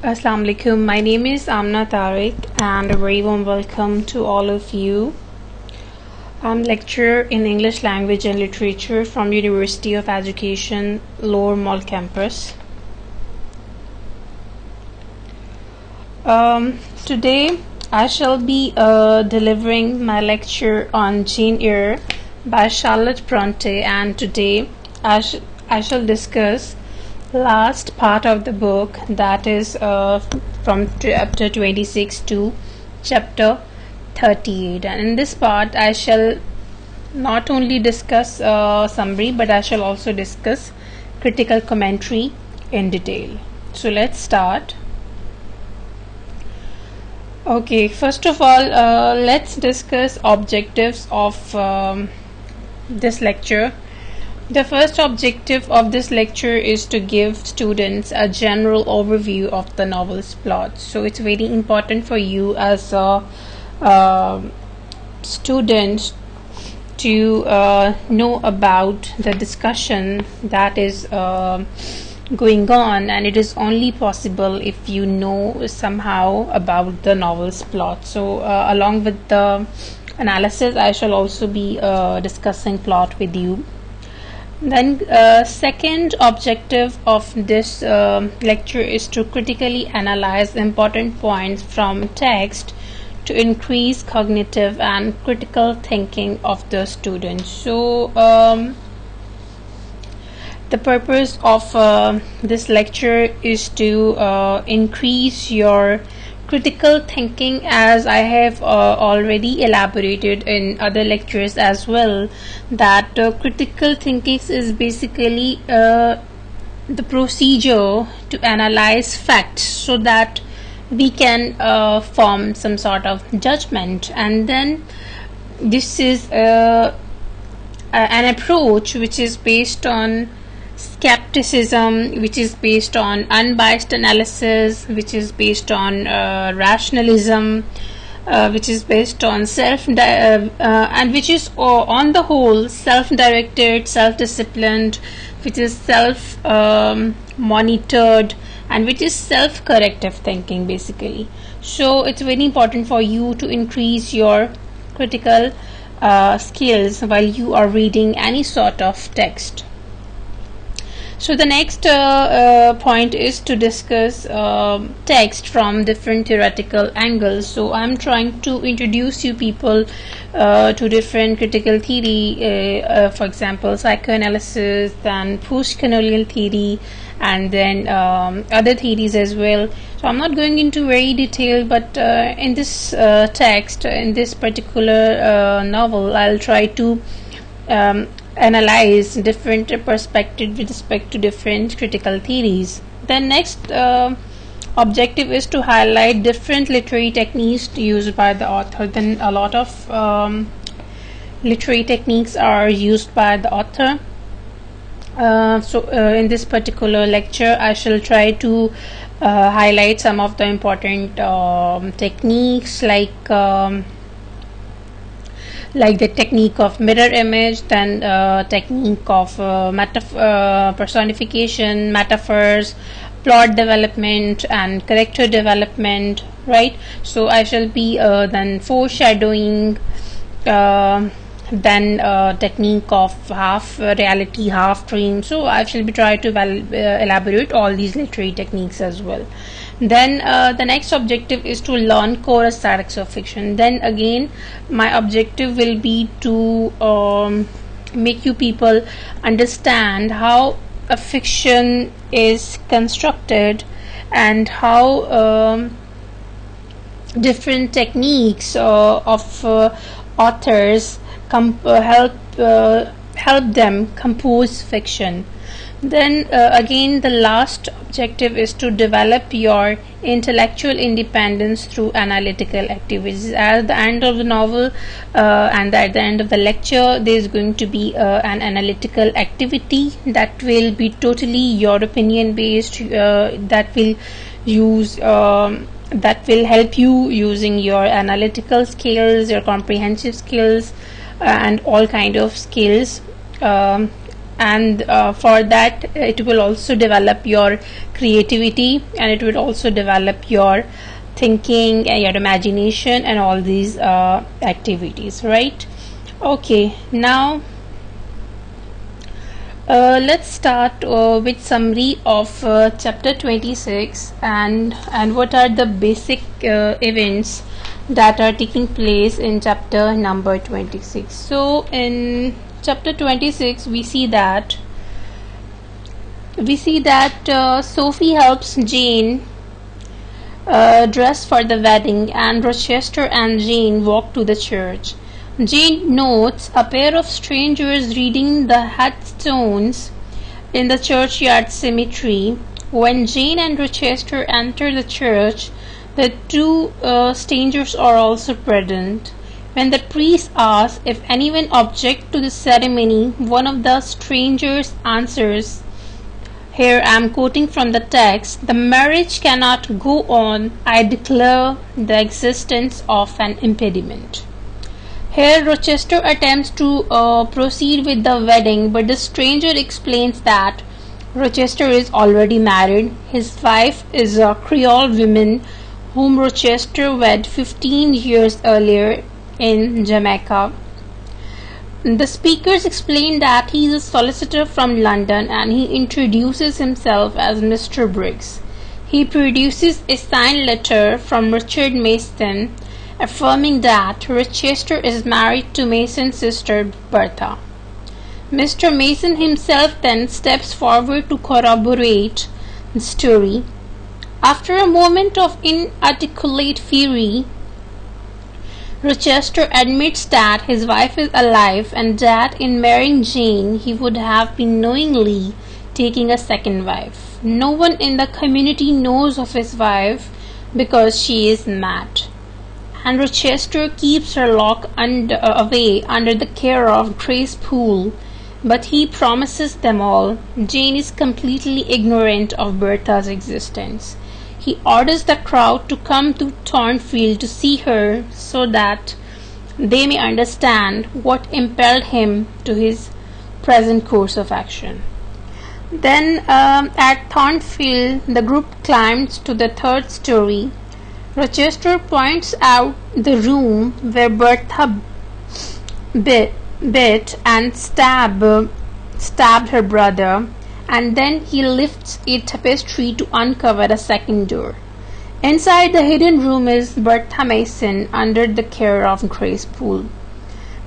Assalamu alaikum. My name is Amna Tariq and a very warm welcome to all of you. I'm lecturer in English Language and Literature from University of Education, Lower Mall campus. Today I shall be delivering my lecture on Jane Eyre by Charlotte Bronte, and today I shall discuss last part of the book, that is from chapter 26 to chapter 38, and in this part I shall not only discuss summary but I shall also discuss critical commentary in detail. So let's start. Okay, first of all, let's discuss objectives of this lecture. The first objective of this lecture is to give students a general overview of the novel's plot. So it's very important for you as a student to know about the discussion that is going on, and it is only possible if you know somehow about the novel's plot. So along with the analysis, I shall also be discussing plot with you. Then second objective of this lecture is to critically analyze important points from text to increase cognitive and critical thinking of the student. So the purpose of this lecture is to increase your critical thinking, as I have already elaborated in other lectures as well, that critical thinking is basically the procedure to analyze facts so that we can form some sort of judgment, and then this is an approach which is based on skepticism, which is based on unbiased analysis, which is based on rationalism, which is based on and which is on the whole self-directed, self-disciplined, which is self-monitored, and which is self-corrective thinking basically. So it's very important for you to increase your critical skills while you are reading any sort of text. So the next point is to discuss text from different theoretical angles. So I'm trying to introduce you people to different critical theory, for example psychoanalysis, then post-colonial theory, and then other theories as well. So I'm not going into very detail, but in this text, in this particular novel, I'll try to analyze different perspectives with respect to different critical theories. The next objective is to highlight different literary techniques used by the author. Then a lot of literary techniques are used by the author. So in this particular lecture I shall try to highlight some of the important techniques, like the technique of mirror image, then technique of personification, metaphors, plot development, and character development, right? So I shall be then foreshadowing, then technique of half reality, half dream. So I shall be trying to elaborate all these literary techniques as well. Then the next objective is to learn core aesthetics of fiction. Then again my objective will be to make you people understand how a fiction is constructed and how different techniques of authors help them compose fiction. Then again the last objective is to develop your intellectual independence through analytical activities. At the end of the novel and at the end of the lecture, there is going to be an analytical activity that will be totally your opinion based, that will help you using your analytical skills, your comprehensive skills, and all kind of skills and for that it will also develop your creativity, and it will also develop your thinking and your imagination and all these activities, right? Okay, now let's start with summary of chapter 26 and what are the basic events that are taking place in chapter number 26. So in chapter 26 we see that Sophie helps Jane dress for the wedding, and Rochester and Jane walk to the church. Jane notes a pair of strangers reading the headstones in the churchyard cemetery. When Jane and Rochester enter the church, the two strangers are also present. When the priest asks if anyone objects to the ceremony, one of the strangers answers, here I am quoting from the text, "The marriage cannot go on. I declare the existence of an impediment." Here Rochester attempts to proceed with the wedding, but the stranger explains that Rochester is already married. His wife is a Creole woman whom Rochester wed 15 years earlier in Jamaica. The speakers explain that he is a solicitor from London, and he introduces himself as Mr. Briggs. He produces a signed letter from Richard Mason affirming that Rochester is married to Mason's sister Bertha. Mr. Mason himself then steps forward to corroborate the story. After a moment of inarticulate fury, Rochester admits that his wife is alive and that in marrying Jane he would have been knowingly taking a second wife. No one in the community knows of his wife because she is mad, and Rochester keeps her locked away under the care of Grace Poole, but he promises them all. Jane is completely ignorant of Bertha's existence. He orders the crowd to come to Thornfield to see her so that they may understand what impelled him to his present course of action. Then at Thornfield, the group climbs to the third story. Rochester points out the room where Bertha bit and stabbed her brother, and then he lifts a tapestry to uncover a second door. Inside the hidden room is Bertha Mason under the care of Grace Poole.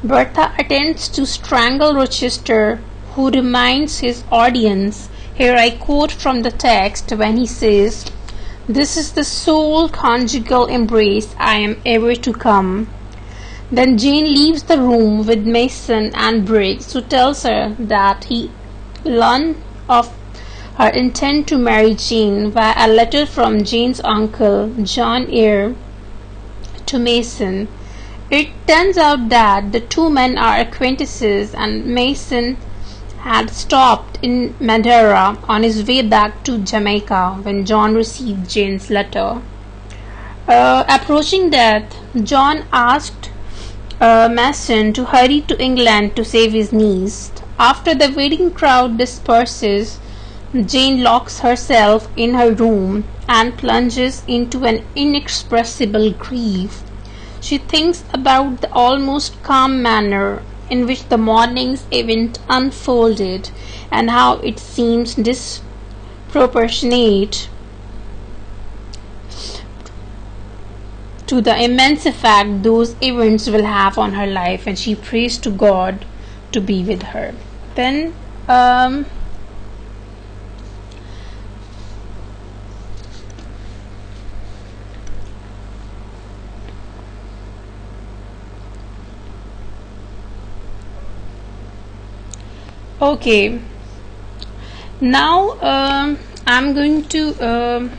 Bertha attempts to strangle Rochester, who reminds his audience, here I quote from the text when he says, "This is the sole conjugal embrace I am ever to come." Then Jane leaves the room with Mason and Briggs, who tells her that he learned of her intent to marry Jane via a letter from Jane's uncle, John Eyre, to Mason. It turns out that the two men are acquaintances, and Mason had stopped in Madeira on his way back to Jamaica when John received Jane's letter. Approaching death, John asked Mason to hurry to England to save his niece. After the waiting crowd disperses, Jane locks herself in her room and plunges into an inexpressible grief. She thinks about the almost calm manner in which the morning's event unfolded and how it seems disproportionate to the immense effect those events will have on her life, and she prays to God to be with her. Then okay, now I'm going to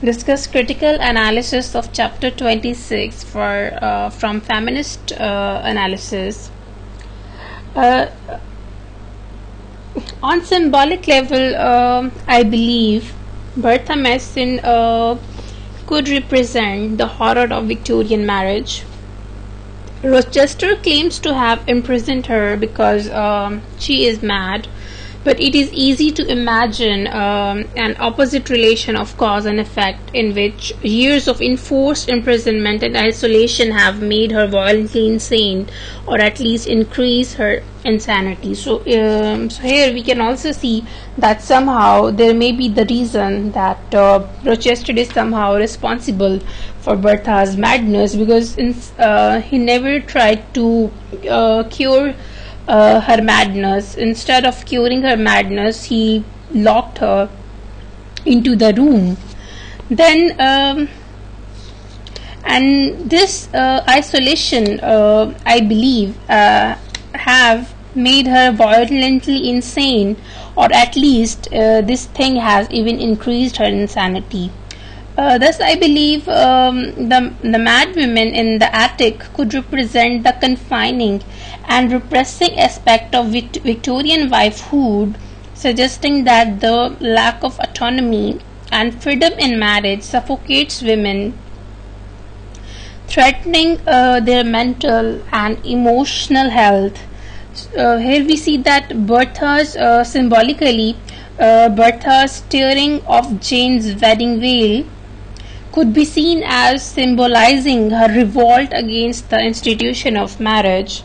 discuss critical analysis of chapter 26 from feminist analysis. On symbolic level, I believe Bertha Mason could represent the horror of Victorian marriage. Rochester claims to have imprisoned her because she is mad, But it is easy to imagine an opposite relation of cause and effect, in which years of enforced imprisonment and isolation have made her violently insane, or at least increase her insanity. So here we can also see that somehow there may be the reason that Rochester is somehow responsible for Bertha's madness, because he never tried to cure her madness. Instead of curing her madness, he locked her into the room. Then, and this isolation, I believe, have made her violently insane, or at least this thing has even increased her insanity. Thus, I believe the mad women in the attic could represent the confining and repressing aspect of Victorian wifehood, suggesting that the lack of autonomy and freedom in marriage suffocates women, threatening their mental and emotional health. Here we see that Bertha's symbolically, Bertha's tearing of Jane's wedding veil could be seen as symbolizing her revolt against the institution of marriage.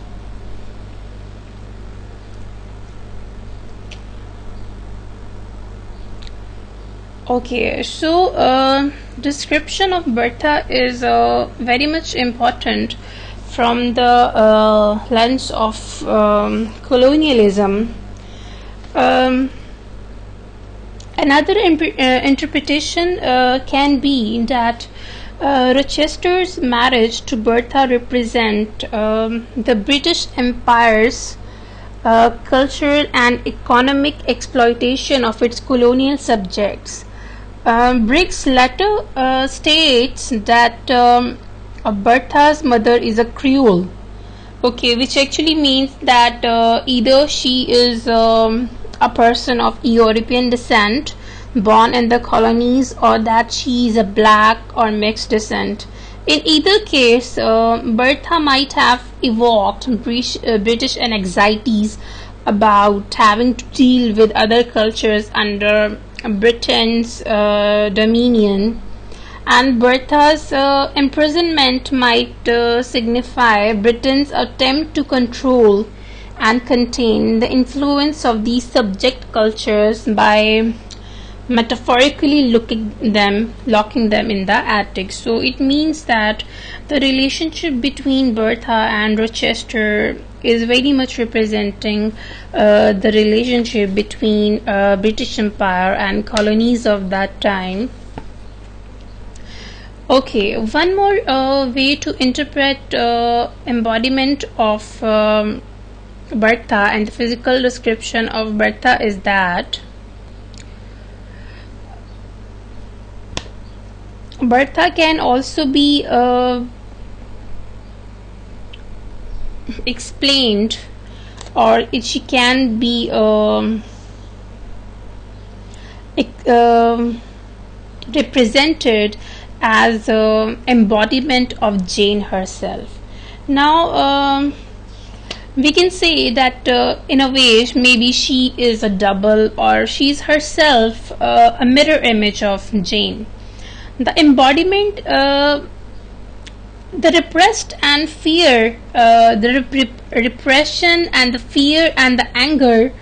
Okay, so description of Bertha is very much important from the lens of colonialism. Another interpretation can be that Rochester's marriage to Bertha represent the British Empire's cultural and economic exploitation of its colonial subjects. Briggs' letter states that Bertha's mother is a Creole, okay, which actually means that either she is a person of European descent born in the colonies, or that she is a black or mixed descent. In either case, Bertha might have evoked British anxieties about having to deal with other cultures under Britain's dominion, and Bertha's imprisonment might signify Britain's attempt to control and contain the influence of these subject cultures by metaphorically locking them in the attic. So it means that the relationship between Bertha and Rochester is very much representing the relationship between British Empire and colonies of that time. Okay, one more way to interpret embodiment of Bertha and the physical description of Bertha is that Bertha can also be explained, or she can be represented as embodiment of Jane herself. Now, we can say that in a way maybe she is a double, or she is herself a mirror image of Jane. The embodiment, the repressed and fear, the repression and the fear and the anger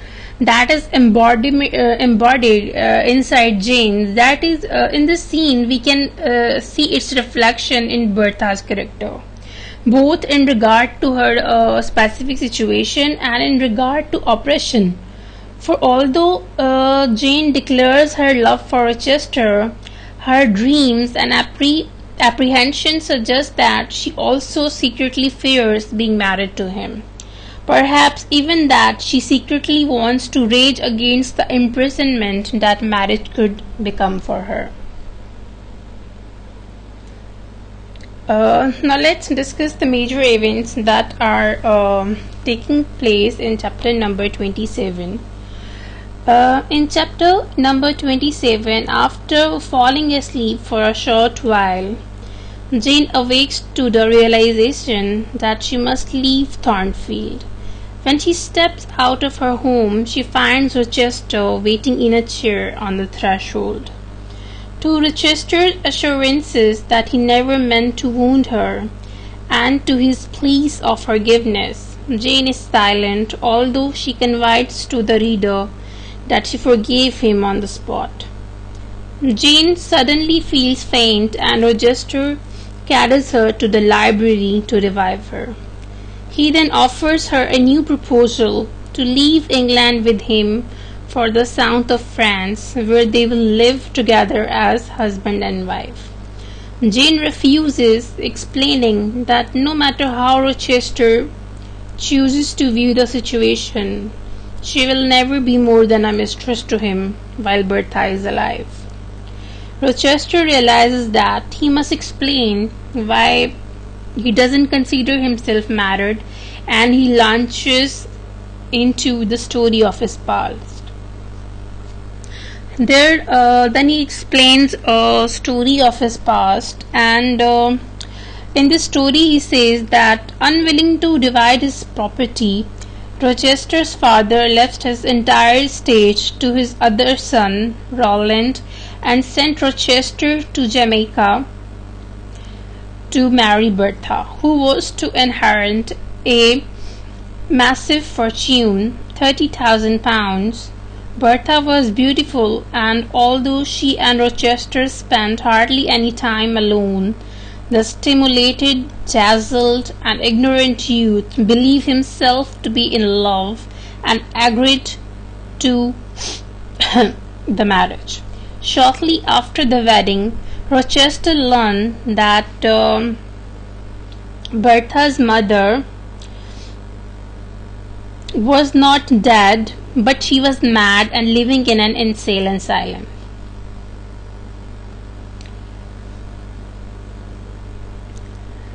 that is embodied inside Jane, that is in this scene we can see its reflection in Bertha's character, both in regard to her specific situation and in regard to oppression. For although Jane declares her love for Rochester, her dreams and apprehension suggest that she also secretly fears being married to him. Perhaps even that she secretly wants to rage against the imprisonment that marriage could become for her. Now let's discuss the major events that are taking place in chapter number 27. In chapter number 27, after falling asleep for a short while, Jane awakes to the realization that she must leave Thornfield. When she steps out of her home, she finds Rochester waiting in a chair on the threshold. To Rochester's assurances that he never meant to wound her, and to his pleas of forgiveness, Jane is silent, although she confides to the reader that she forgave him on the spot. Jane suddenly feels faint, and Rochester carries her to the library to revive her. He then offers her a new proposal to leave England with him for the south of France, where they will live together as husband and wife. Jane refuses, explaining that no matter how Rochester chooses to view the situation, she will never be more than a mistress to him while Bertha is alive. Rochester realizes that he must explain why he doesn't consider himself married, and he launches into the story of his past. Then he explains a story of his past, and in this story he says that, unwilling to divide his property, Rochester's father left his entire estate to his other son, Roland, and sent Rochester to Jamaica to marry Bertha, who was to inherit a massive fortune, £30,000. Bertha was beautiful, and although she and Rochester spent hardly any time alone, the stimulated, dazzled, and ignorant youth believed himself to be in love and agreed to the marriage. Shortly after the wedding, Rochester learned that Bertha's mother was not dead, but she was mad and living in an insane asylum.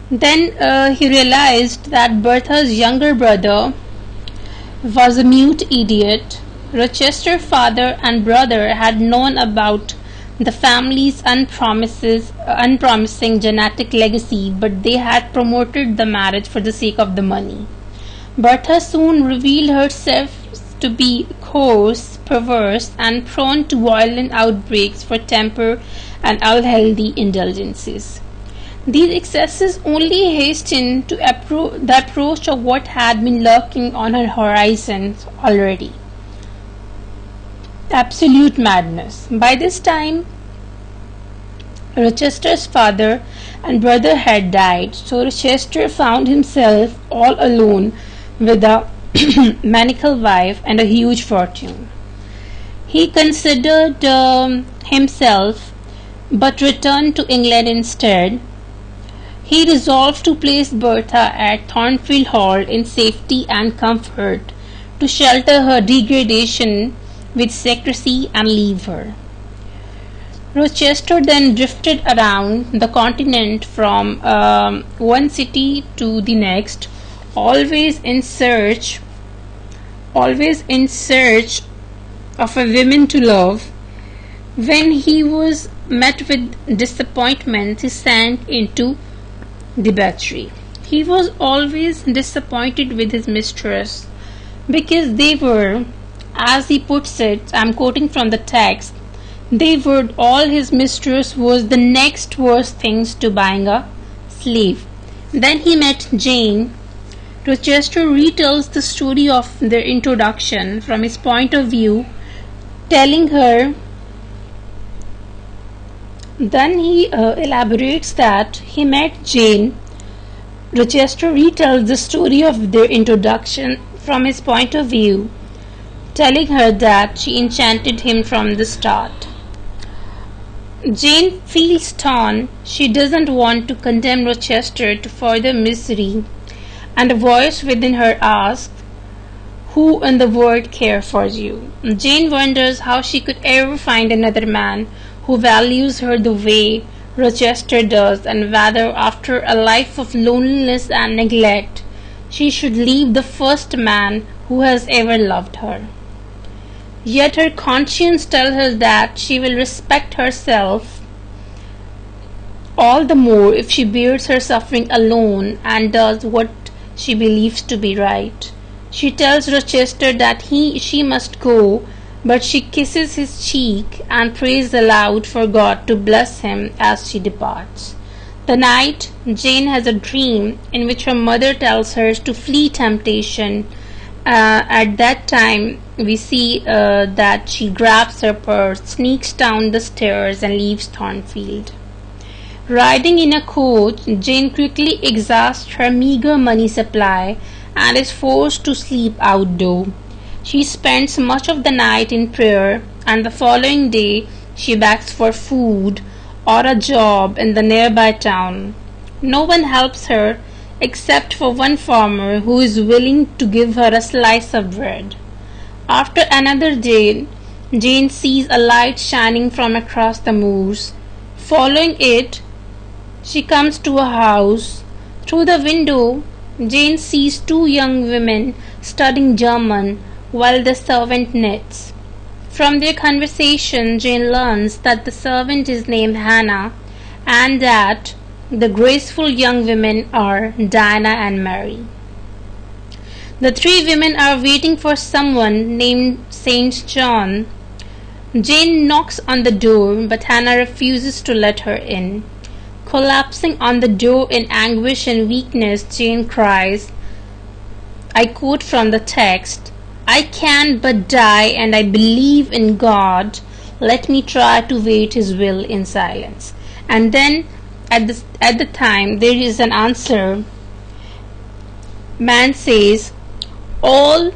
Then he realized that Bertha's younger brother was a mute idiot. Rochester's father and brother had known about the family's unpromising genetic legacy, but they had promoted the marriage for the sake of the money. Bertha soon revealed herself to be coarse, perverse, and prone to violent outbreaks for temper and unhealthy indulgences. These excesses only hastened to the approach of what had been lurking on her horizon already: absolute madness. By this time, Rochester's father and brother had died, so Rochester found himself all alone with a maniacal wife and a huge fortune. He considered himself, but returned to England instead. He resolved to place Bertha at Thornfield Hall in safety and comfort, to shelter her degradation with secrecy and leave her. Rochester then drifted around the continent from one city to the next, always in search of a woman to love. When he was met with disappointment, he sank into debauchery. He was always disappointed with his mistress, because they were, as he puts it, I'm quoting from the text, all his mistress was the next worst things to buying a slave. Then he met Jane. Rochester retells the story of their introduction from his point of view, telling her. Then he elaborates that he met Jane. Rochester retells the story of their introduction from his point of view, telling her that she enchanted him from the start. Jane feels torn. She doesn't want to condemn Rochester to further misery, and a voice within her asks, "Who in the world cares for you?" Jane wonders how she could ever find another man who values her the way Rochester does, and whether, after a life of loneliness and neglect, she should leave the first man who has ever loved her. Yet her conscience tells her that she will respect herself all the more if she bears her suffering alone and does what she believes to be right. She tells Rochester that she must go, but she kisses his cheek and prays aloud for God to bless him as she departs. The night, Jane has a dream in which her mother tells her to flee temptation. At that time, we see that she grabs her purse, sneaks down the stairs, and leaves Thornfield. Riding in a coach, Jane quickly exhausts her meager money supply and is forced to sleep outdoors. She spends much of the night in prayer, and the following day she begs for food or a job in the nearby town. No one helps her except for one farmer who is willing to give her a slice of bread. After another day, Jane sees a light shining from across the moors. Following it, she comes to a house. Through the window, Jane sees two young women studying German while the servant knits. From their conversation, Jane learns that the servant is named Hannah and that the graceful young women are Diana and Mary. The three women are waiting for someone named Saint John. Jane knocks on the door, but Hannah refuses to let her in. Collapsing on the door in anguish and weakness, Jane cries, I quote from the text, I can but die and I believe in God. Let me try to wait his will in silence. And then at the time there is an answer. Man says, all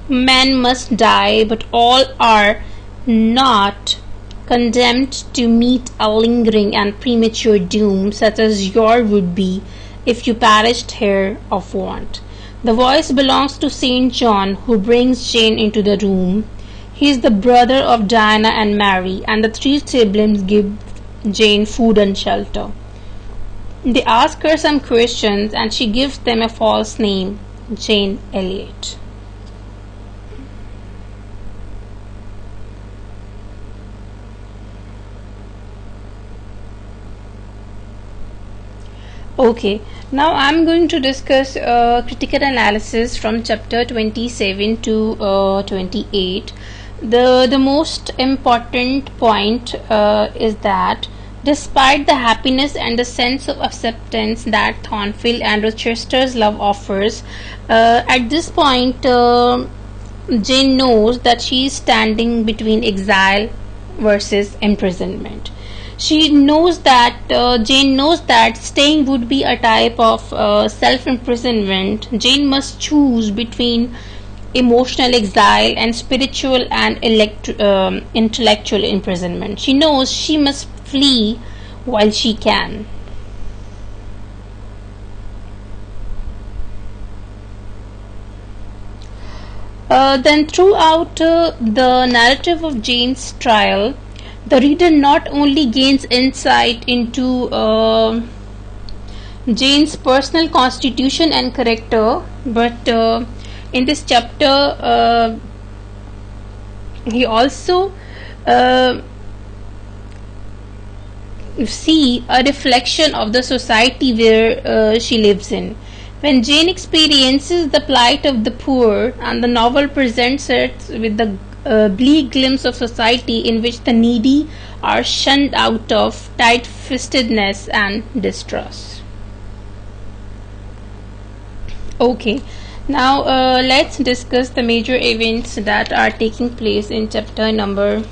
men must die, but all are not condemned to meet a lingering and premature doom such as yours would be if you perished here of want. The voice belongs to Saint John, who brings Jane into the room. He is the brother of Diana and Mary, and the three siblings give Jane food and shelter. They ask her some questions, and she gives them a false name, Jane Elliot. Okay, now I'm going to discuss critical analysis from chapter 27 to 28. The most important point is that despite the happiness and the sense of acceptance that Thornfield and Rochester's love offers, at this point Jane knows that she is standing between exile versus imprisonment. Jane knows that staying would be a type of self-imprisonment. Jane must choose between emotional exile and spiritual and intellectual imprisonment. She knows she must flee while she can. Then throughout the narrative of Jane's trial, the reader not only gains insight into Jane's personal constitution and character, but in this chapter he also see a reflection of the society where she lives in. When Jane experiences the plight of the poor, and the novel presents it with the bleak glimpse of society in which the needy are shunned out of tight-fistedness and distrust. Okay, now let's discuss the major events that are taking place in chapter number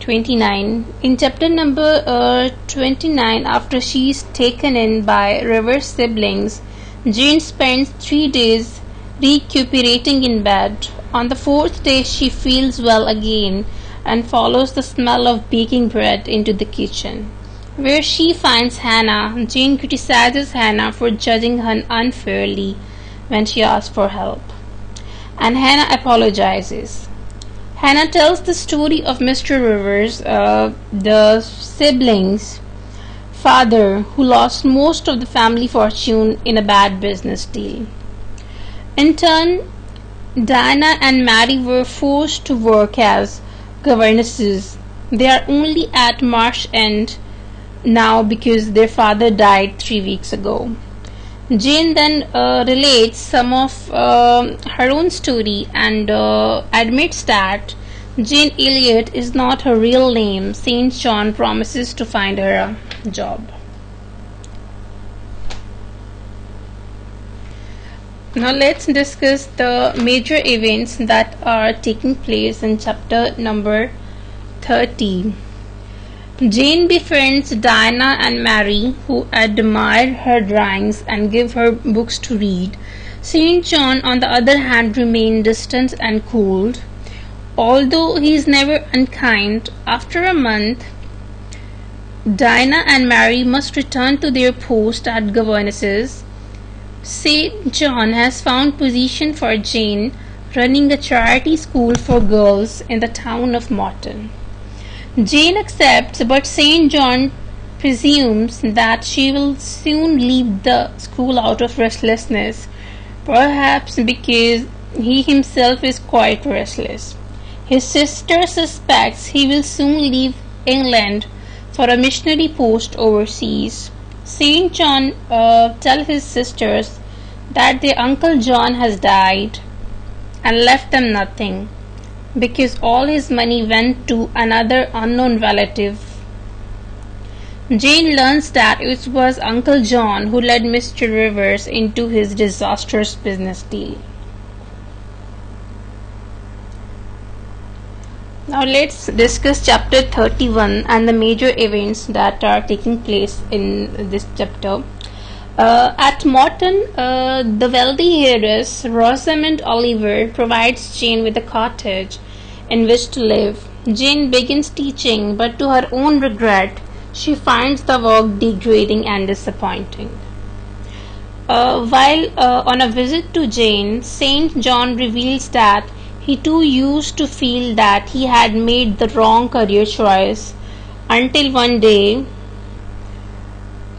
29. In chapter number 29, after she is taken in by River's siblings, Jane spends 3 days recuperating in bed. On the 4th day, she feels well again and follows the smell of baking bread into the kitchen, where she finds Hannah. Jane criticizes Hannah for judging her unfairly when she asks for help, and Hannah apologizes. Hannah tells the story of Mr. Rivers, the siblings' father, who lost most of the family fortune in a bad business deal. In turn, Diana and Mary were forced to work as governesses. They are only at Marsh End now because their father died 3 weeks ago. Jane then relates some of her own story and admits that Jane Elliot is not her real name. St. John promises to find her a job. Now let's discuss the major events that are taking place in chapter number 30. Jane befriends Diana and Mary, who admire her drawings and give her books to read. St. John, on the other hand, remains distant and cold. Although he is never unkind, after a month, Diana and Mary must return to their post as governesses. St. John has found position for Jane, running a charity school for girls in the town of Morton. Jane accepts, but St. John presumes that she will soon leave the school out of restlessness, perhaps because he himself is quite restless. His sister suspects he will soon leave England for a missionary post overseas. St. John tells his sisters that their Uncle John has died and left them nothing, because all his money went to another unknown relative. Jane learns that it was Uncle John who led Mr. Rivers into his disastrous business deal. Now let's discuss chapter 31 and the major events that are taking place in this chapter. At Morton, the wealthy heiress Rosamond Oliver provides Jane with a cottage in which to live. Jane begins teaching, but to her own regret, she finds the work degrading and disappointing. While on a visit to Jane, St. John reveals that he too used to feel that he had made the wrong career choice until one day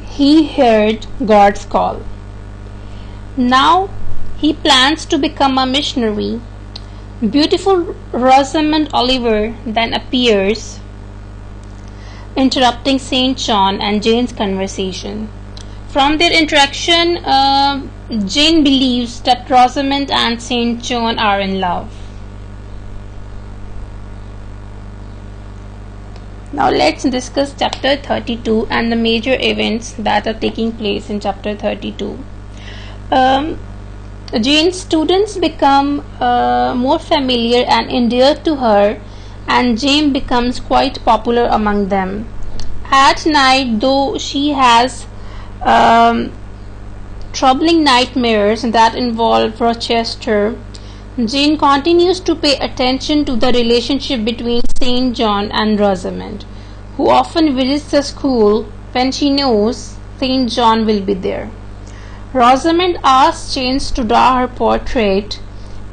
he heard God's call. Now he plans to become a missionary. Beautiful Rosamond Oliver then appears, interrupting St. John and Jane's conversation. From their interaction, Jane believes that Rosamond and St. John are in love. Now let's discuss chapter 32 and the major events that are taking place in chapter 32. Jane's students become more familiar and endeared to her, and Jane becomes quite popular among them. At night, though she has troubling nightmares that involve Rochester, Jane continues to pay attention to the relationship between St. John and Rosamond, who often visits the school when she knows St. John will be there. Rosamond asks Jane to draw her portrait,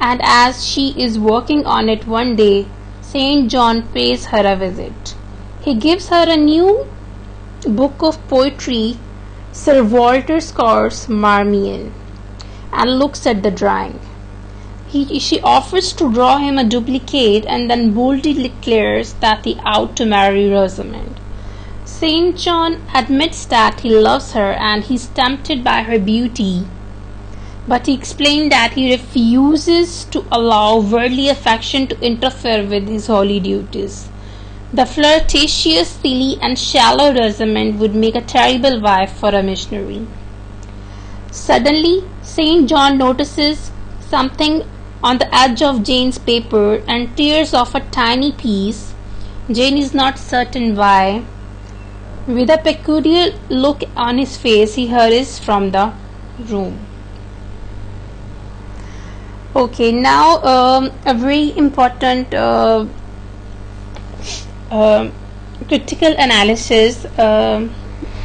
and as she is working on it one day, St. John pays her a visit. He gives her a new book of poetry, Sir Walter Scott's Marmion, and looks at the drawing. She offers to draw him a duplicate and then boldly declares that he ought to marry Rosamond. St. John admits that he loves her and he is tempted by her beauty, but he explained that he refuses to allow worldly affection to interfere with his holy duties. The flirtatious, silly, and shallow Rosamond would make a terrible wife for a missionary. Suddenly, St. John notices something on the edge of Jane's paper and tears off a tiny piece. Jane is not certain why. With a peculiar look on his face, he hurries from the room. Okay, now a very important critical analysis I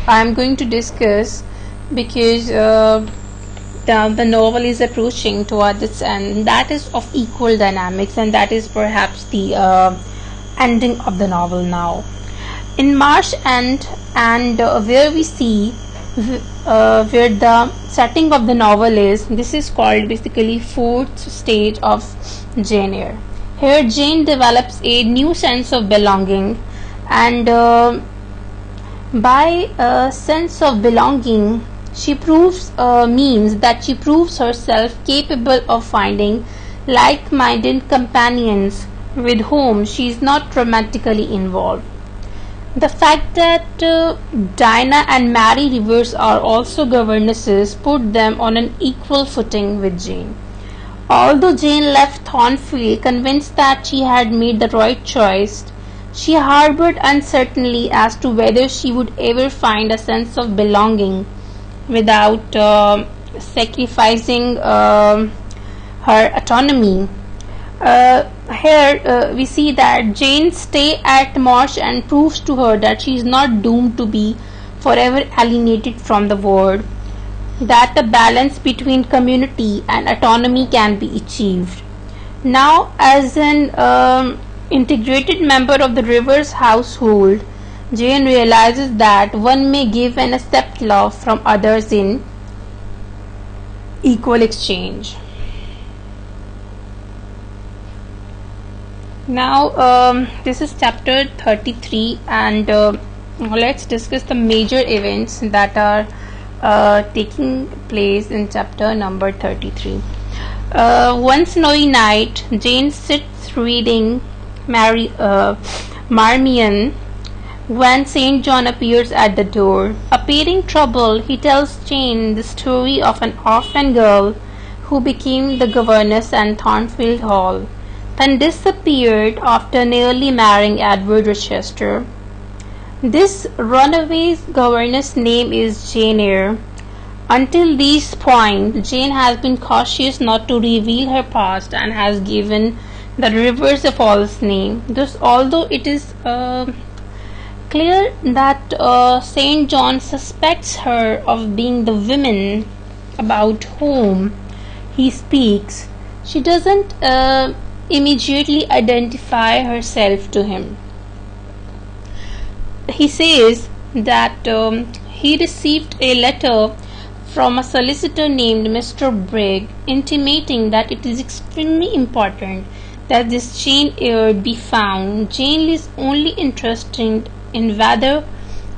am going to discuss, because the novel is approaching towards its end. That is of equal dynamics, and that is perhaps the ending of the novel now. In March End, and where we see where the setting of the novel is, this is called basically fourth stage of Jane Eyre. Here Jane develops a new sense of belonging, and by a sense of belonging Means that she proves herself capable of finding like-minded companions with whom she is not romantically involved. The fact that Dinah and Mary Rivers are also governesses put them on an equal footing with Jane. Although Jane left Thornfield convinced that she had made the right choice, she harbored uncertainty as to whether she would ever find a sense of belonging without sacrificing her autonomy. Here we see that Jane stays at Marsh and proves to her that she is not doomed to be forever alienated from the world, that the balance between community and autonomy can be achieved. Now, as an integrated member of the Rivers household, Jane realizes that one may give and accept love from others in equal exchange. Now, this is chapter 33, and let's discuss the major events that are taking place in chapter number 33. One snowy night, Jane sits reading Marmion when St. John appears at the door. Appearing troubled, he tells Jane the story of an orphan girl who became the governess at Thornfield Hall, then disappeared after nearly marrying Edward Rochester. This runaway governess' name is Jane Eyre. Until this point, Jane has been cautious not to reveal her past and has given the Rivers a false name. Thus, although it is clear that St. John suspects her of being the woman about whom he speaks, she doesn't immediately identify herself to him. He says that he received a letter from a solicitor named Mr. Brigg intimating that it is extremely important that this Jane Eyre be found. Jane is only interested in whether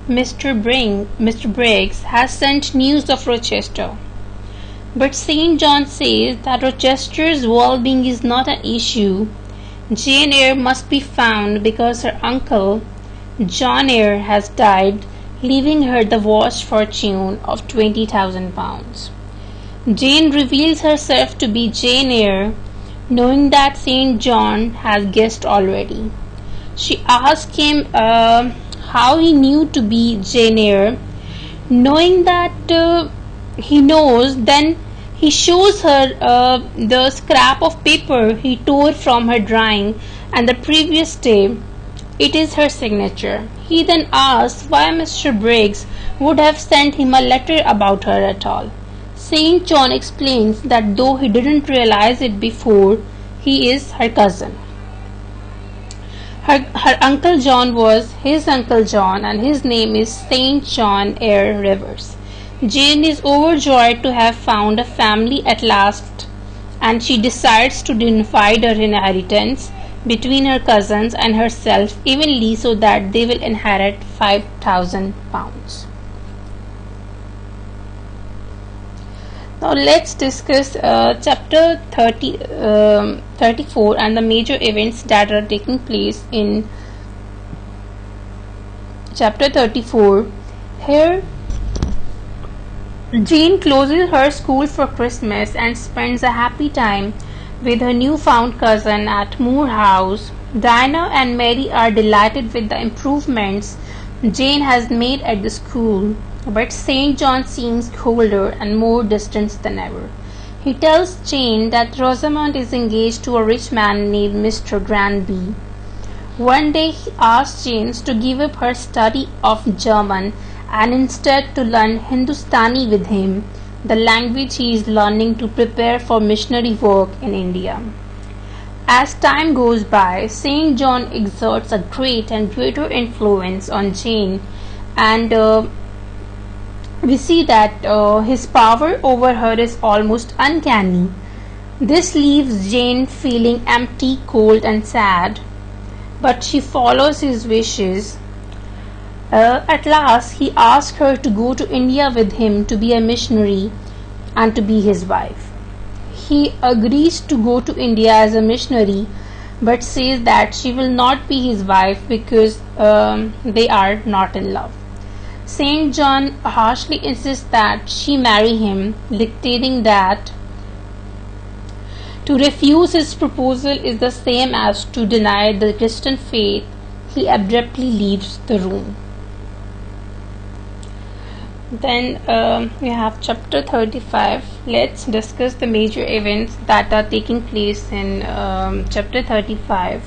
Mr. Briggs has sent news of Rochester. But St. John says that Rochester's well-being is not an issue. Jane Eyre must be found because her uncle, John Eyre, has died, leaving her the vast fortune of £20,000. Jane reveals herself to be Jane Eyre, knowing that St. John has guessed already. She asks him how he knew to be Jane Eyre. Knowing that he knows, then he shows her the scrap of paper he tore from her drawing, and the previous day it is her signature. He then asks why Mr. Briggs would have sent him a letter about her at all. St. John explains that though he didn't realize it before, he is her cousin. Her Uncle John was his Uncle John, and his name is St. John Eyre Rivers. Jane is overjoyed to have found a family at last, and she decides to divide her inheritance between her cousins and herself evenly so that they will inherit £5,000. Now let's discuss chapter 34 and the major events that are taking place in chapter 34. Here Jane closes her school for Christmas and spends a happy time with her newfound cousin at Moor House. Dinah and Mary are delighted with the improvements Jane has made at the school, but St. John seems colder and more distant than ever. He tells Jane that Rosamond is engaged to a rich man named Mr. Granby. One day he asks Jane to give up her study of German and instead to learn Hindustani with him, the language he is learning to prepare for missionary work in India. As time goes by, St. John exerts a great and greater influence on Jane, and we see that his power over her is almost uncanny. This leaves Jane feeling empty, cold, and sad, but she follows his wishes. At last, he asked her to go to India with him to be a missionary and to be his wife. He agrees to go to India as a missionary, but says that she will not be his wife because they are not in love. Saint John harshly insists that she marry him, dictating that to refuse his proposal is the same as to deny the Christian faith. He abruptly leaves the room. Then we have chapter 35. Let's discuss the major events that are taking place in chapter 35.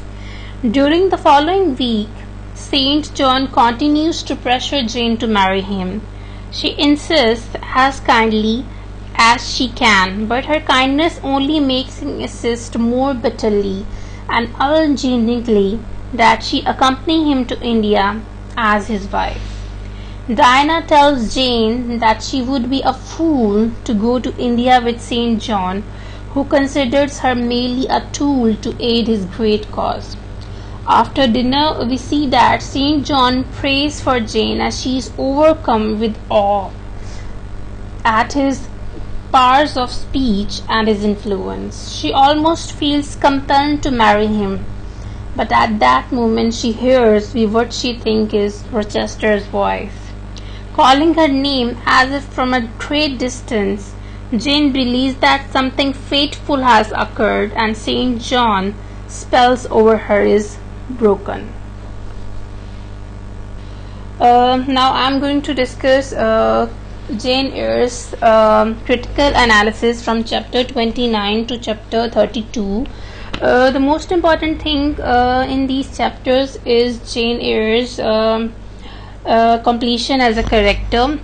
During the following week, Saint John continues to pressure Jane to marry him. She insists as kindly as she can, but her kindness only makes him insist more bitterly and unchangingly that she accompany him to India as his wife. Diana tells Jane that she would be a fool to go to India with Saint John, who considers her merely a tool to aid his great cause. After dinner, we see that Saint John prays for Jane as she is overcome with awe at his powers of speech and his influence. She almost feels compelled to marry him, but at that moment she hears what she thinks is Rochester's voice. Calling her name as if from a great distance, Jane believes that something fateful has occurred and Saint John spells over her is broken. Now I am going to discuss Jane Eyre's critical analysis from chapter 29 to chapter 32. The most important thing in these chapters is Jane Eyre's completion as a character.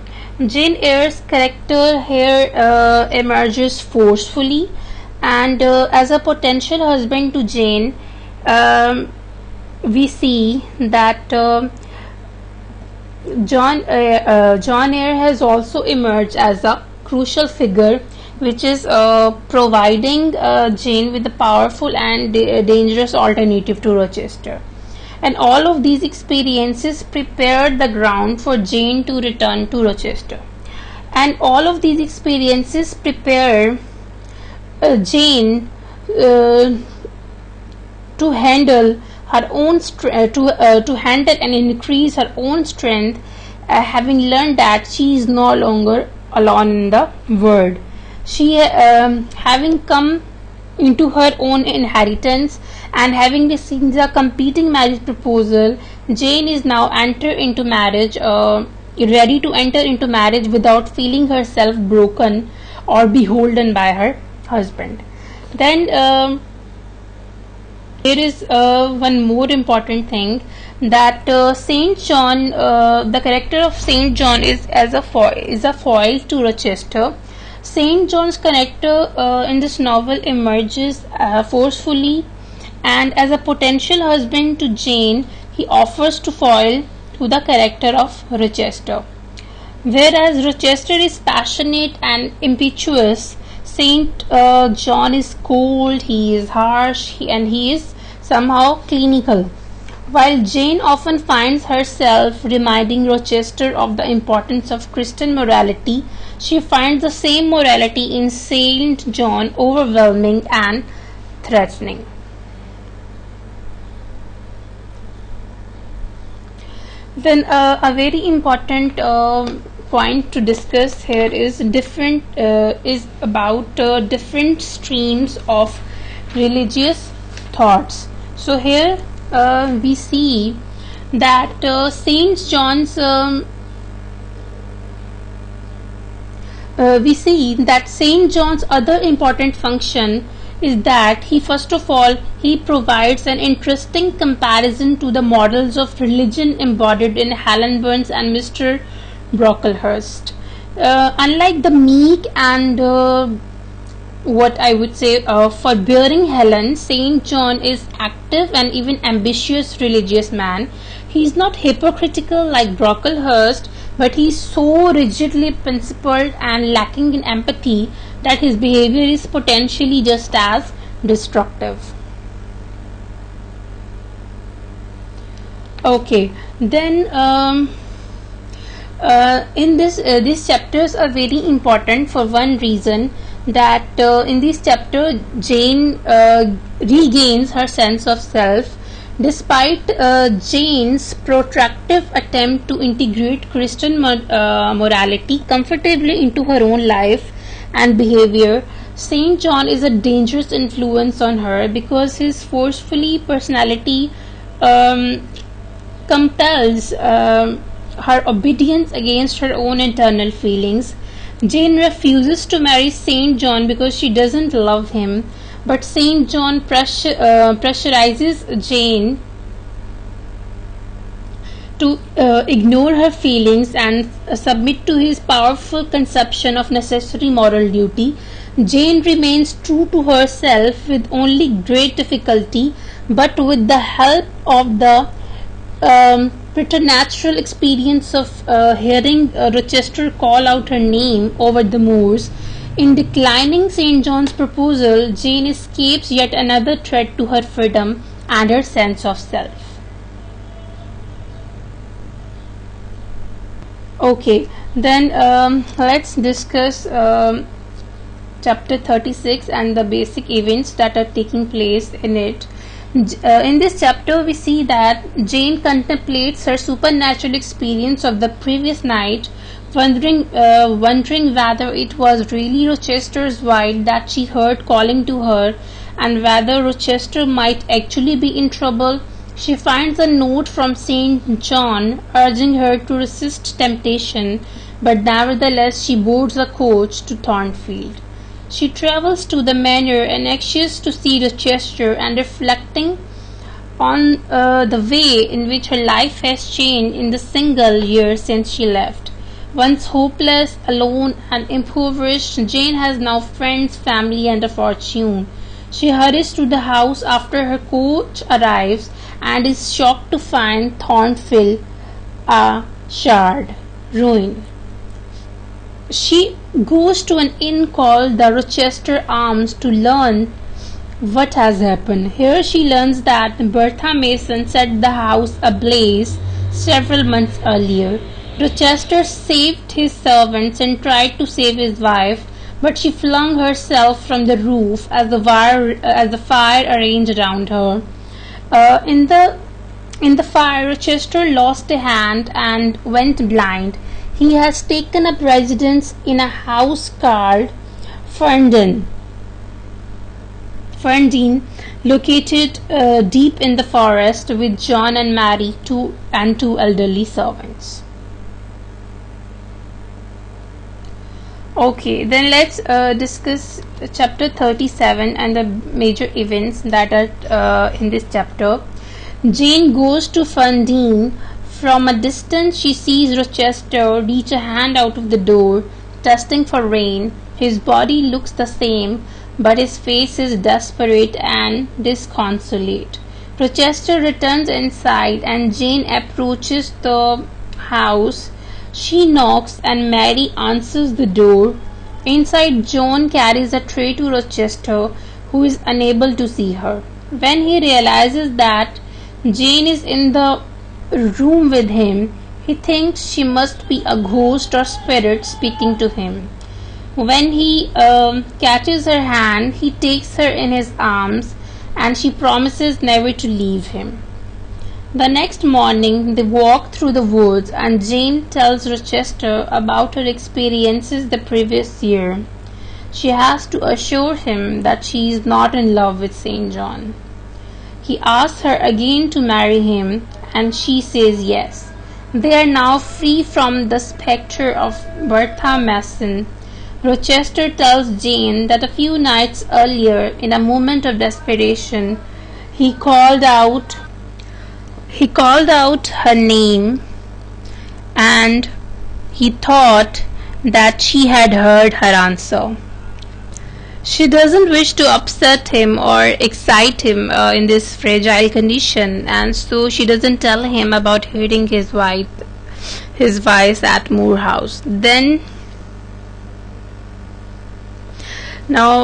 Jane Eyre's character here emerges forcefully, and as a potential husband to Jane, we see that John Eyre has also emerged as a crucial figure, which is providing Jane with a powerful and dangerous alternative to Rochester. And all of these experiences prepared the ground for Jane to return to Rochester. And all of these experiences prepare Jane to handle her own to handle and increase her own strength, having learned that she is no longer alone in the world. She having come into her own inheritance and having received a competing marriage proposal, Jane is now ready to enter into marriage without feeling herself broken or beholden by her husband. Then there is one more important thing, that Saint John, the character of Saint John is a foil to Rochester. Saint John's character in this novel emerges forcefully, and as a potential husband to Jane, he offers to foil to the character of Rochester. Whereas Rochester is passionate and impetuous, Saint John is cold, he is harsh, and he is somehow clinical. While Jane often finds herself reminding Rochester of the importance of Christian morality, she finds the same morality in Saint John overwhelming and threatening. Then a very important point to discuss here is about different streams of religious thoughts. So here we see that Saint John's other important function is that he provides an interesting comparison to the models of religion embodied in Helen Burns and Mr. Brocklehurst. Unlike the meek and what I would say forbearing Helen, Saint John is active and even ambitious religious man. He is not hypocritical like Brocklehurst, but he is so rigidly principled and lacking in empathy that his behavior is potentially just as destructive. Okay, then These chapters are very important for one reason, that in this chapter Jane regains her sense of self despite Jane's protracted attempt to integrate Christian morality comfortably into her own life and behavior. Saint John is a dangerous influence on her because his forcefully personality um, compels her obedience against her own internal feelings. Jane refuses to marry Saint John because she doesn't love him, but Saint John pressurizes Jane to ignore her feelings and submit to his powerful conception of necessary moral duty. Jane remains true to herself with only great difficulty, but with the help of the preternatural experience of hearing Rochester call out her name over the moors. In declining St. John's proposal, Jane escapes yet another threat to her freedom and her sense of self. Okay, then let's discuss chapter 36 and the basic events that are taking place in it. In this chapter, we see that Jane contemplates her supernatural experience of the previous night, wondering whether it was really Rochester's wife that she heard calling to her, and whether Rochester might actually be in trouble. She finds a note from St. John urging her to resist temptation, but nevertheless she boards a coach to Thornfield. She travels to the manor and anxious to see Rochester and reflecting on the way in which her life has changed in the single year since she left. Once hopeless, alone, and impoverished, Jane has now friends, family, and a fortune. She hurries to the house after her coach arrives and is shocked to find Thornfield a charred ruin. She goes to an inn called the Rochester Arms to learn what has happened. Here she learns that Bertha Mason set the house ablaze several months earlier. Rochester saved his servants and tried to save his wife, but she flung herself from the roof as the fire arranged around her. In the fire, Rochester lost a hand and went blind. He has taken up residence in a house called Ferndene, located deep in the forest, with John and Mary, two elderly servants. Okay, then let's discuss chapter 37 and the major events that are in this chapter. Jane goes to Ferndene. From a distance, she sees Rochester reach a hand out of the door, testing for rain. His body looks the same, but his face is desperate and disconsolate. Rochester returns inside, and Jane approaches the house. She knocks, and Mary answers the door. Inside, John carries a tray to Rochester, who is unable to see her. When he realizes that Jane is in the room with him, he thinks she must be a ghost or spirit speaking to him. When he catches her hand, he takes her in his arms, and she promises never to leave him. The next morning, they walk through the woods, and Jane tells Rochester about her experiences the previous year. She has to assure him that she is not in love with St. John. He asks her again to marry him, and she says yes. They are now free from the spectre of Bertha Mason. Rochester tells Jane that a few nights earlier, in a moment of desperation, he called out her name, and he thought that she had heard her answer. She doesn't wish to upset him or excite him in this fragile condition, and so she doesn't tell him about hearing his voice at Moor House. Now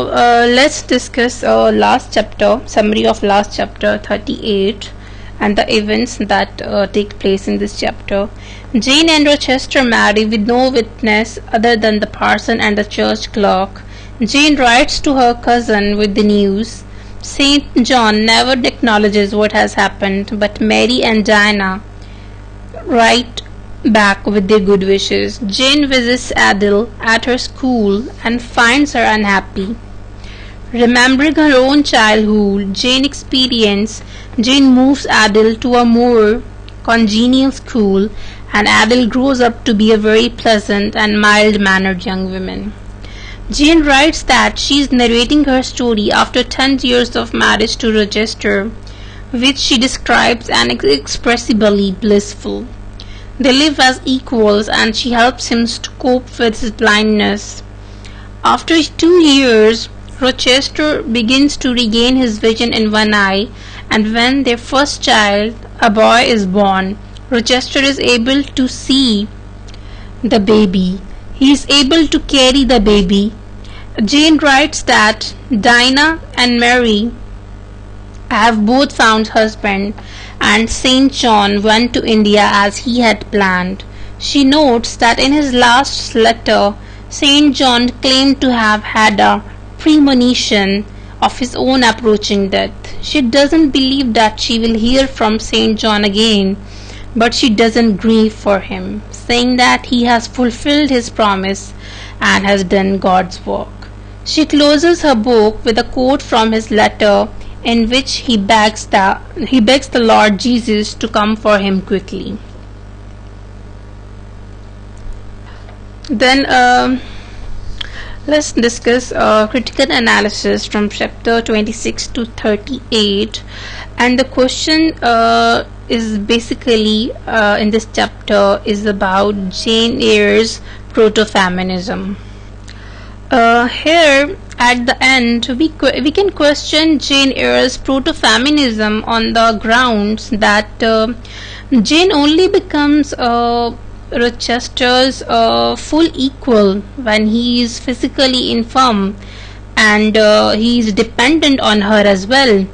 let's discuss summary of last chapter 38. and the events that take place in this chapter. Jane and Rochester marry with no witness other than the parson and the church clerk. Jane writes to her cousin with the news. St. John never acknowledges what has happened, but Mary and Diana write back with their good wishes. Jane visits Adele at her school and finds her unhappy. Remembering her own childhood, Jane moves Adele to a more congenial school, and Adele grows up to be a very pleasant and mild-mannered young woman. Jane writes that she is narrating her story after 10 years of marriage to Rochester, which she describes as inexpressibly blissful. They live as equals, and she helps him to cope with his blindness. After 2 years, Rochester begins to regain his vision in one eye, and when their first child, a boy, is born, Rochester is able to see the baby. He is able to carry the baby. Jane writes that Dinah and Mary have both found husband, and St. John went to India as he had planned. She notes that in his last letter, St. John claimed to have had a premonition of his own approaching death. She doesn't believe that she will hear from St. John again, but she doesn't grieve for him, saying that he has fulfilled his promise and has done God's work. She closes her book with a quote from his letter in which he begs the Lord Jesus to come for him quickly. Then let's discuss critical analysis from chapter 26 to 38, and the question is basically in this chapter is about Jane Eyre's Proto-Feminism. Here at the end we can question Jane Eyre's Proto-Feminism on the grounds that Jane only becomes Rochester's full equal when he is physically infirm, and he is dependent on her as well,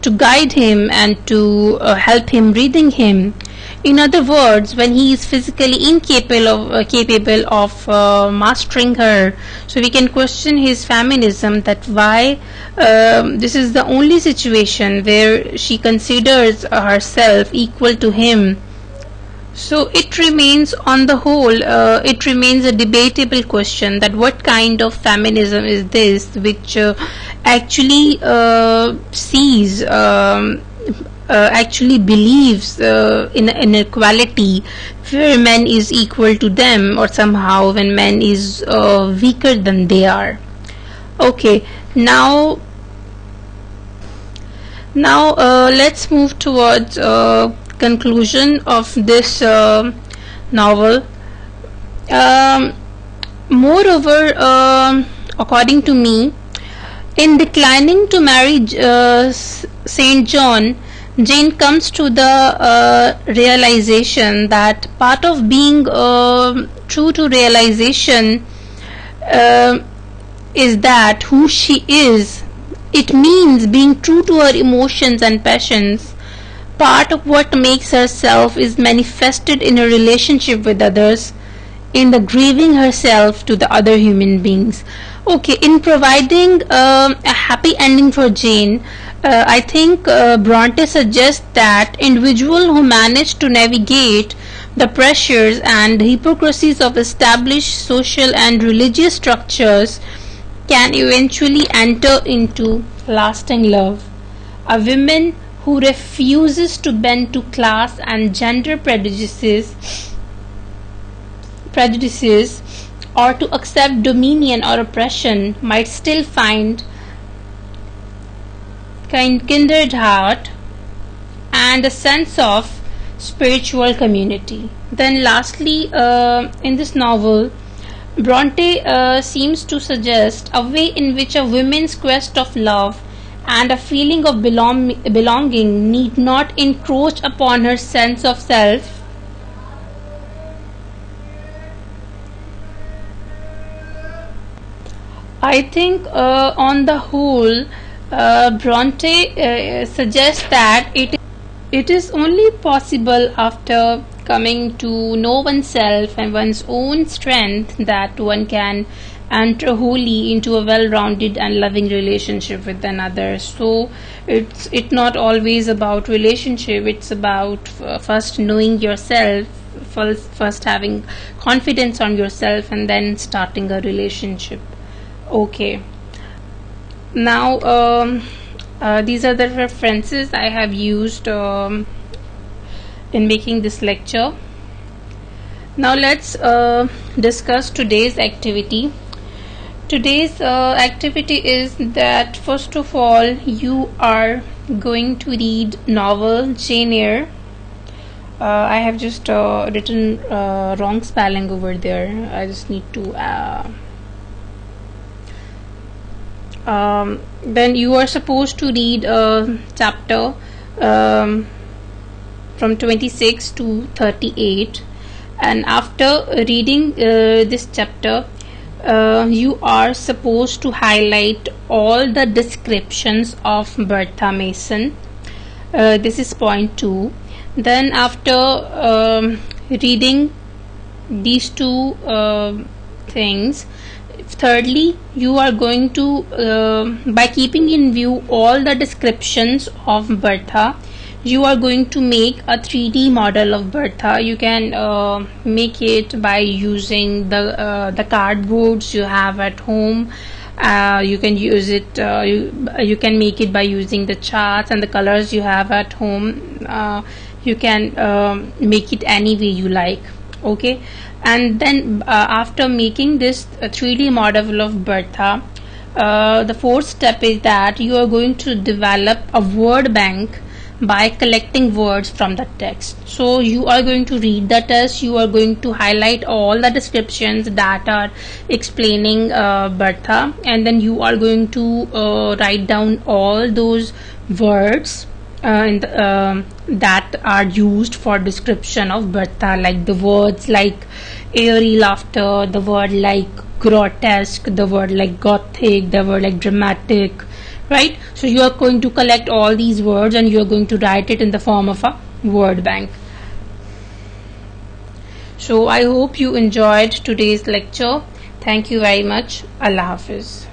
to guide him and to help him reading him. In other words, when he is physically capable of mastering her, so we can question his feminism, that why this is the only situation where she considers herself equal to him. So it remains, on the whole, it remains a debatable question that what kind of feminism is this which actually sees actually believes in inequality where man is equal to them, or somehow when man is weaker than they are. Okay, now let's move towards conclusion of this novel. Moreover, according to me, in declining to marry St. John, Jane comes to the realization that part of being true to realization is that who she is. It means being true to her emotions and passions. Part of what makes herself is manifested in her relationship with others, in the grieving herself to the other human beings. Okay, in providing a happy ending for Jane, I think Bronte suggests that individuals who manage to navigate the pressures and hypocrisies of established social and religious structures can eventually enter into lasting love. A woman who refuses to bend to class and gender prejudices or to accept dominion or oppression might still find kindred heart and a sense of spiritual community. Then lastly, in this novel, Bronte seems to suggest a way in which a woman's quest of love and a feeling of belonging need not encroach upon her sense of self. I think on the whole, Bronte suggests that it is only possible after coming to know oneself and one's own strength that one can enter wholly into a well-rounded and loving relationship with another. So it's not always about relationship. It's about first knowing yourself, first having confidence on yourself, and then starting a relationship. Okay. Now, these are the references I have used in making this lecture. Now let's discuss today's activity. Today's activity is that first of all you are going to read novel Jane Eyre. I have just written wrong spelling over there. I just need to then you are supposed to read a chapter from 26 to 38, and after reading this chapter you are supposed to highlight all the descriptions of Bertha Mason. This is point 2. Then after reading these two things, thirdly you are going to by keeping in view all the descriptions of Bertha, you are going to make a 3D model of Bertha. You can make it by using the cardboards you have at home. You can use it you can make it by using the charts and the colors you have at home. You can make it any way you like. Okay, and then after making this 3D model of Bertha, the fourth step is that you are going to develop a word bank by collecting words from the text. So you are going to read the text, you are going to highlight all the descriptions that are explaining Bertha, and then you are going to write down all those words that are used for description of Bertha, like the words like airy laughter, the word like grotesque, the word like gothic, the word like dramatic, right? So you are going to collect all these words and you are going to write it in the form of a word bank. So I hope you enjoyed today's lecture. Thank you very much. Allah Hafiz.